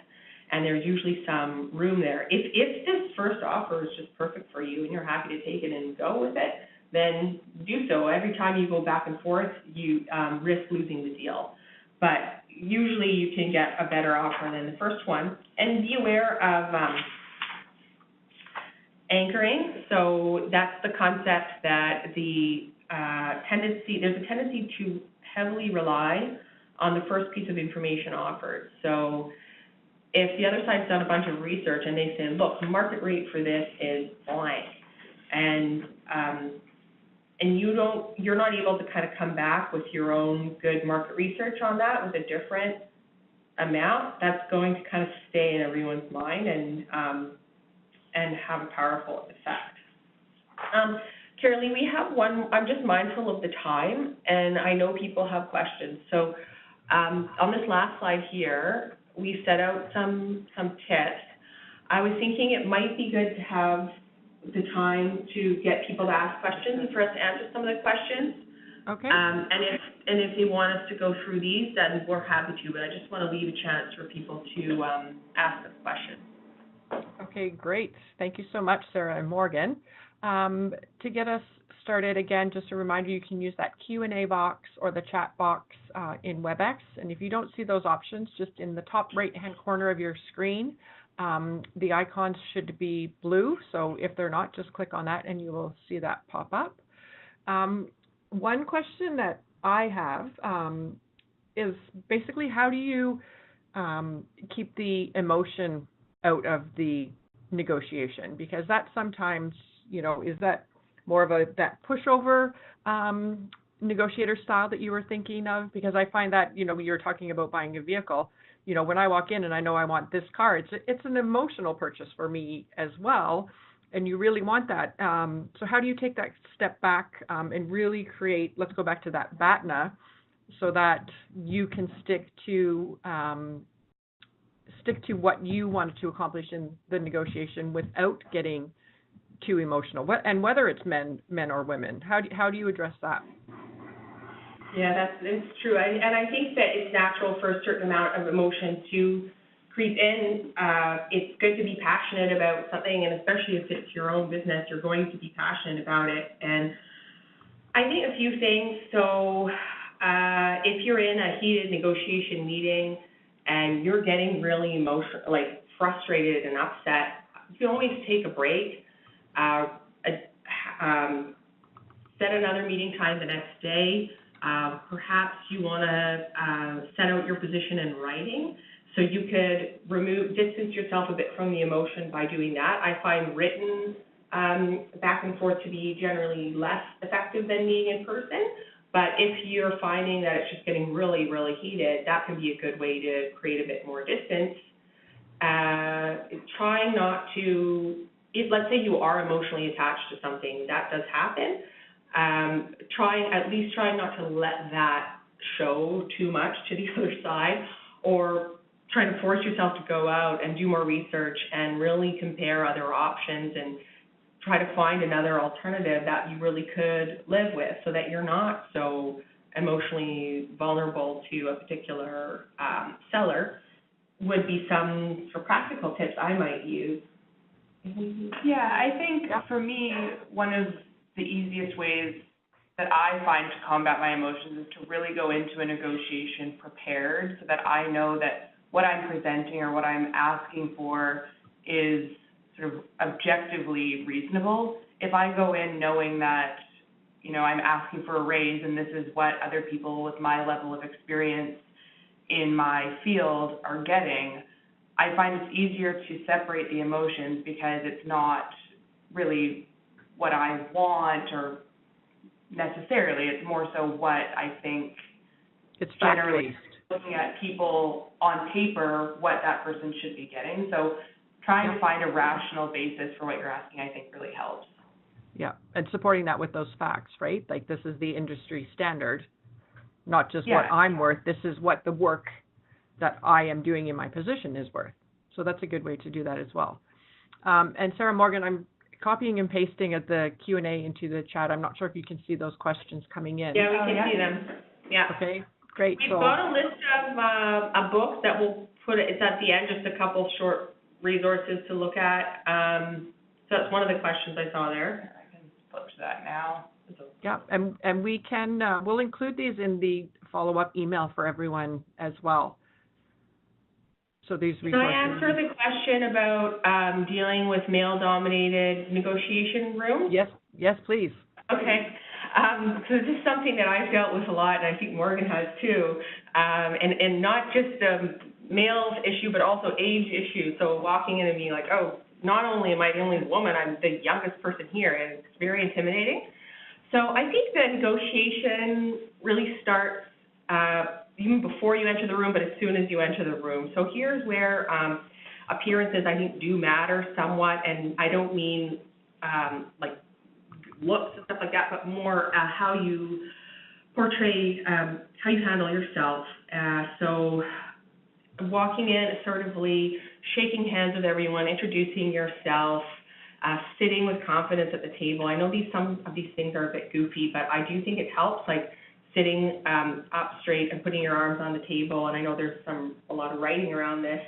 and there's usually some room there. If this first offer is just perfect for you and you're happy to take it and go with it, then do so. Every time you go back and forth, you risk losing the deal. But usually you can get a better offer than the first one. And be aware of anchoring. So that's the concept that there's a tendency to heavily rely on the first piece of information offered. So if the other side's done a bunch of research and they say, look, market rate for this is blank, and you're not able to kind of come back with your own good market research on that with a different amount, that's going to kind of stay in everyone's mind and have a powerful effect. Carolee, we have one. I'm just mindful of the time, and I know people have questions. So on this last slide here, we set out some tips. I was thinking it might be good to have the time to get people to ask questions and for us to answer some of the questions. Okay. And if they want us to go through these, then we're happy to, but I just want to leave a chance for people to ask us questions. Okay, great. Thank you so much, Sarah and Morgan. To get us started, again, just a reminder, you can use that Q&A box or the chat box in WebEx. And if you don't see those options, just in the top right-hand corner of your screen, the icons should be blue. So if they're not, just click on that and you will see that pop up. One question that I have is basically, how do you keep the emotion out of the negotiation? Because that sometimes, you know, is that more of that pushover negotiator style that you were thinking of? Because I find that, you know, when you're talking about buying a vehicle, you know, when I walk in and I know I want this car, it's an emotional purchase for me as well, and you really want that. So how do you take that step back and really create, let's go back to that BATNA, so that you can stick to what you wanted to accomplish in the negotiation without getting too emotional, and whether it's men or women? How do you address that? Yeah, it's true. And I think that it's natural for a certain amount of emotion to creep in. It's good to be passionate about something, and especially if it's your own business, you're going to be passionate about it. And I think a few things. So if you're in a heated negotiation meeting and you're getting really emotional, like frustrated and upset, you can always take a break. Set another meeting time the next day. Perhaps you want to set out your position in writing, so you could distance yourself a bit from the emotion by doing that. I find written back and forth to be generally less effective than being in person, but if you're finding that it's just getting really, really heated, that can be a good way to create a bit more distance. Trying not to, let's say you are emotionally attached to something, that does happen. Trying not to let that show too much to the other side, or trying to force yourself to go out and do more research and really compare other options and try to find another alternative that you really could live with, so that you're not so emotionally vulnerable to a particular seller, would be some practical tips I might use. Yeah, I think for me, one of the easiest ways that I find to combat my emotions is to really go into a negotiation prepared, so that I know that what I'm presenting or what I'm asking for is sort of objectively reasonable. If I go in knowing that, you know, I'm asking for a raise and this is what other people with my level of experience in my field are getting, I find it's easier to separate the emotions, because it's not really what I want or necessarily, it's more so what I think It's generally fact-based. looking at people on paper, what that person should be getting. So trying to find a rational basis for what you're asking, I think, really helps. Yeah, and supporting that with those facts, right? Like, this is the industry standard, not just what I'm worth. This is what the work that I am doing in my position is worth. So that's a good way to do that as well. And Sarah, Morgan, I'm copying and pasting at the Q&A into the chat. I'm not sure if you can see those questions coming in. Yeah, we can see them. Yeah. Okay, great. We've got a list of a book that we'll put, it's at the end, just a couple short resources to look at. So that's one of the questions I saw there. I can flip to that now. Yeah, and we can, we'll include these in the follow-up email for everyone as well. So these resources. Can I answer the question about dealing with male-dominated negotiation rooms? Yes, please. Okay. So this is something that I've dealt with a lot, and I think Morgan has too, and not just a male issue, but also age issue. So walking in and being like, oh, not only am I the only woman, I'm the youngest person here, and it's very intimidating. So I think the negotiation really starts even before you enter the room, but as soon as you enter the room. So here's where appearances, I think, do matter somewhat, and I don't mean like looks and stuff like that, but more how you portray, how you handle yourself. So walking in assertively, shaking hands with everyone, introducing yourself, sitting with confidence at the table. I know some of these things are a bit goofy, but I do think it helps, like sitting up straight and putting your arms on the table. And I know there's a lot of writing around this.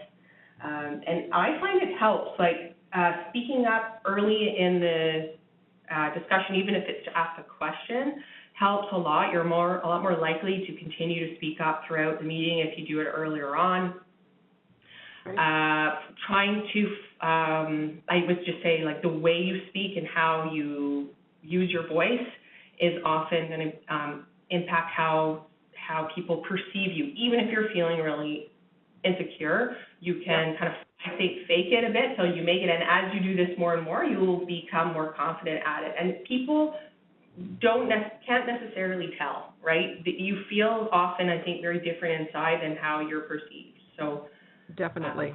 And I find it helps, like speaking up early in the discussion, even if it's to ask a question, helps a lot. You're a lot more likely to continue to speak up throughout the meeting if you do it earlier on. Trying to, I would just say, like the way you speak and how you use your voice is often going to impact how people perceive you. Even if you're feeling really insecure, you can kind of fake it a bit, so you make it, and as you do this more and more, you will become more confident at it. And people can't necessarily tell, right? You feel often, I think, very different inside than how you're perceived. So definitely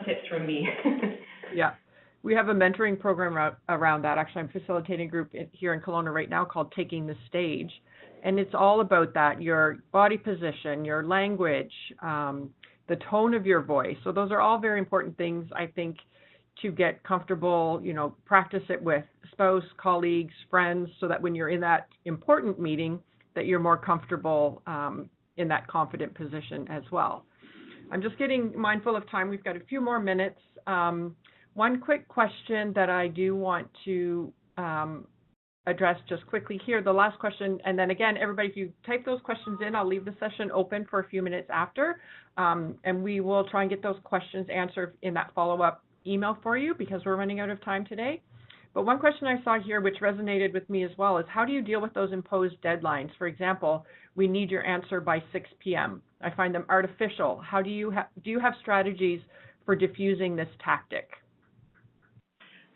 tips from me. Yeah, we have a mentoring program around that. Actually, I'm facilitating a group here in Kelowna right now called Taking the Stage, and it's all about that: your body position, your language, the tone of your voice. So those are all very important things, I think, to get comfortable, practice it with spouse, colleagues, friends, so that when you're in that important meeting, that you're more comfortable in that confident position as well. I'm just getting mindful of time. We've got a few more minutes. One quick question that I do want to address just quickly here, the last question, and then again, everybody, if you type those questions in, I'll leave the session open for a few minutes after, and we will try and get those questions answered in that follow-up email for you, because we're running out of time today. But one question I saw here which resonated with me as well is, how do you deal with those imposed deadlines? For example, we need your answer by 6 p.m. I find them artificial. How do you have strategies for diffusing this tactic?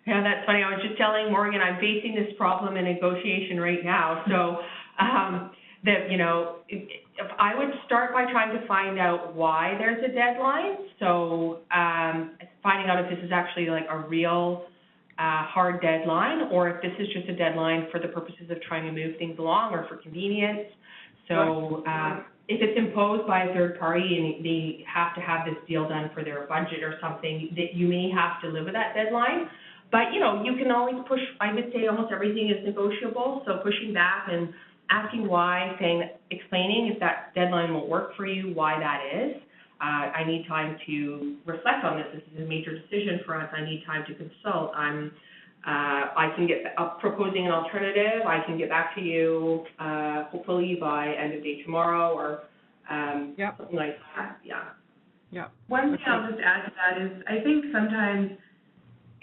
Yeah, that's funny. I was just telling Morgan I'm facing this problem in negotiation right now. So if I would start by trying to find out why there's a deadline. So finding out if this is actually like a real hard deadline, or if this is just a deadline for the purposes of trying to move things along or for convenience. So if it's imposed by a third party and they have to have this deal done for their budget or something, that you may have to live with that deadline. But, you can always push. I would say almost everything is negotiable, so pushing back and asking why, explaining if that deadline will work for you, why that is. I need time to reflect on this. This is a major decision for us. I need time to consult. I can get proposing an alternative. I can get back to you hopefully by end of day tomorrow, or something like that. Yeah. One thing I'll just add to that is, I think sometimes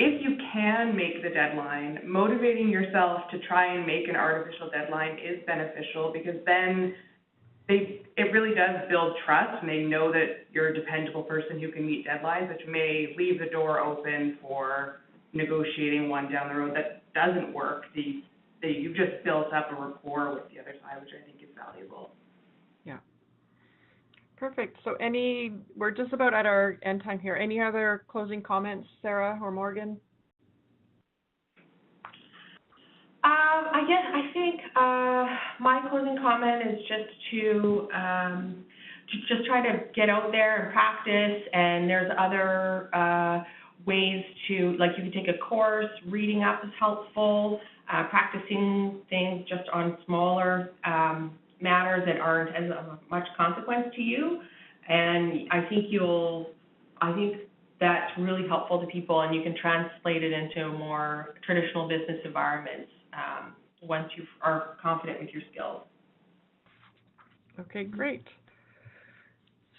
if you can make the deadline, motivating yourself to try and make an artificial deadline is beneficial, because then it really does build trust, and they know that you're a dependable person who can meet deadlines, which may leave the door open for negotiating one down the road that doesn't work. You've just built up a rapport with the other side, which I think is valuable. Yeah. Perfect. So we're just about at our end time here. Any other closing comments, Sarah or Morgan? I think my closing comment is just to just try to get out there and practice. And there's other ways to, like, you can take a course. Reading up is helpful. Practicing things just on smaller matters that aren't as much consequence to you, and I think that's really helpful to people, and you can translate it into more traditional business environments once you are confident with your skills. Okay, great.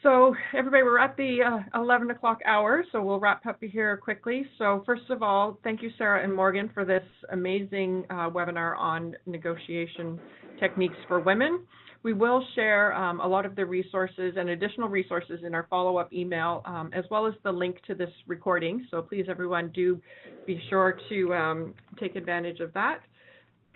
So everybody, we're at the 11 o'clock hour, so we'll wrap up here quickly. So first of all, thank you, Sarah and Morgan, for this amazing webinar on negotiation techniques for women. We will share a lot of the resources and additional resources in our follow-up email, as well as the link to this recording. So please, everyone, do be sure to take advantage of that.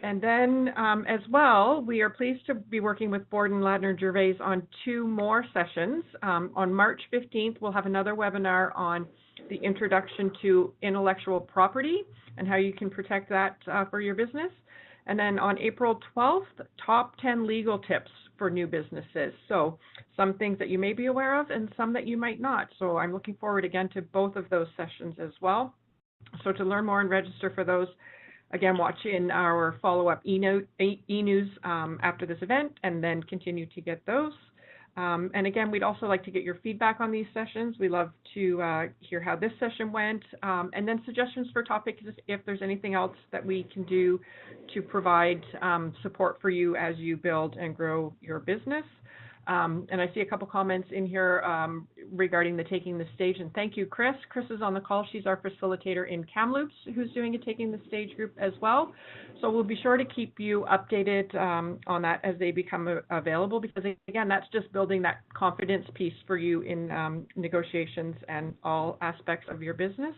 And then as well, we are pleased to be working with Borden Ladner Gervais on 2 more sessions. On March 15th, we'll have another webinar on the introduction to intellectual property and how you can protect that for your business. And then on April 12th, top 10 legal tips for new businesses. So some things that you may be aware of and some that you might not. So I'm looking forward again to both of those sessions as well. So to learn more and register for those, again, watch in our follow-up e-news after this event, and then continue to get those. And again, we'd also like to get your feedback on these sessions. We love to hear how this session went, and then suggestions for topics if there's anything else that we can do to provide support for you as you build and grow your business. And I see a couple comments in here regarding the Taking the Stage, and thank you, Chris. Chris is on the call. She's our facilitator in Kamloops, who's doing a Taking the Stage group as well. So we'll be sure to keep you updated on that as they become available, because again, that's just building that confidence piece for you in negotiations and all aspects of your business.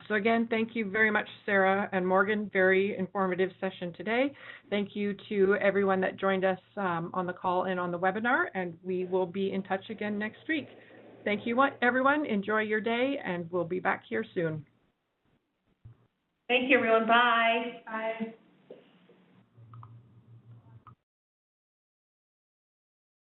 So again, thank you very much, Sarah and Morgan. Very informative session today. Thank you to everyone that joined us on the call and on the webinar, and we will be in touch again next week. Thank you, everyone. Enjoy your day, and we'll be back here soon. Thank you, everyone. Bye. Bye.